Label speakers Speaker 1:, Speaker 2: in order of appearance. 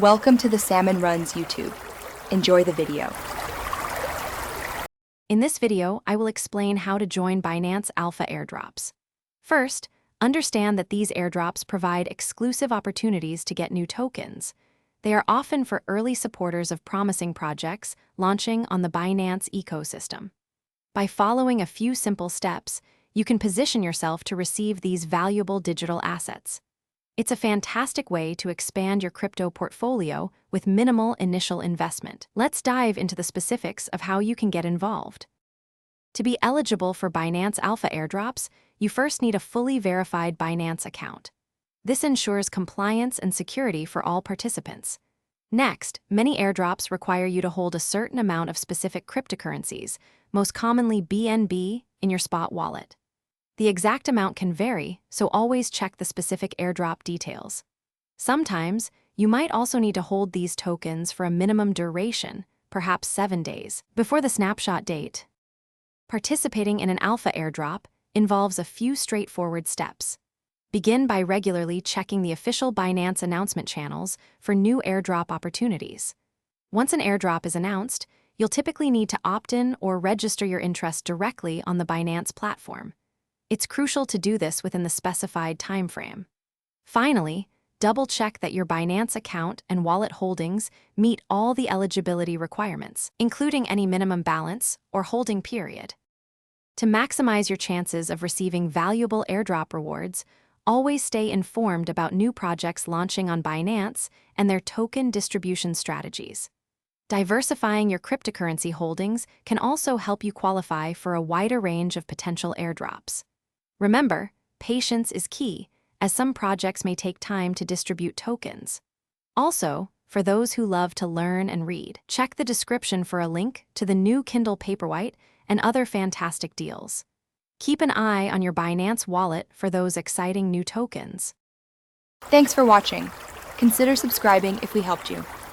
Speaker 1: Welcome to the Salmon Runs YouTube. Enjoy the video.
Speaker 2: In this video, I will explain how to join Binance Alpha airdrops. First, understand that these airdrops provide exclusive opportunities to get new tokens. They are often for early supporters of promising projects launching on the Binance ecosystem. By following a few simple steps, you can position yourself to receive these valuable digital assets. It's a fantastic way to expand your crypto portfolio with minimal initial investment. Let's dive into the specifics of how you can get involved. To be eligible for Binance Alpha airdrops, you first need a fully verified Binance account. This ensures compliance and security for all participants. Next, many airdrops require you to hold a certain amount of specific cryptocurrencies, most commonly BNB, in your spot wallet. The exact amount can vary, so always check the specific airdrop details. Sometimes, you might also need to hold these tokens for a minimum duration, perhaps 7 days, before the snapshot date. Participating in an alpha airdrop involves a few straightforward steps. Begin by regularly checking the official Binance announcement channels for new airdrop opportunities. Once an airdrop is announced, you'll typically need to opt in or register your interest directly on the Binance platform. It's crucial to do this within the specified timeframe. Finally, double-check that your Binance account and wallet holdings meet all the eligibility requirements, including any minimum balance or holding period. To maximize your chances of receiving valuable airdrop rewards, always stay informed about new projects launching on Binance and their token distribution strategies. Diversifying your cryptocurrency holdings can also help you qualify for a wider range of potential airdrops. Remember, patience is key, as some projects may take time to distribute tokens. Also, for those who love to learn and read, check the description for a link to the new Kindle Paperwhite and other fantastic deals. Keep an eye on your Binance wallet for those exciting new tokens.
Speaker 1: Thanks for watching. Consider subscribing if we helped you.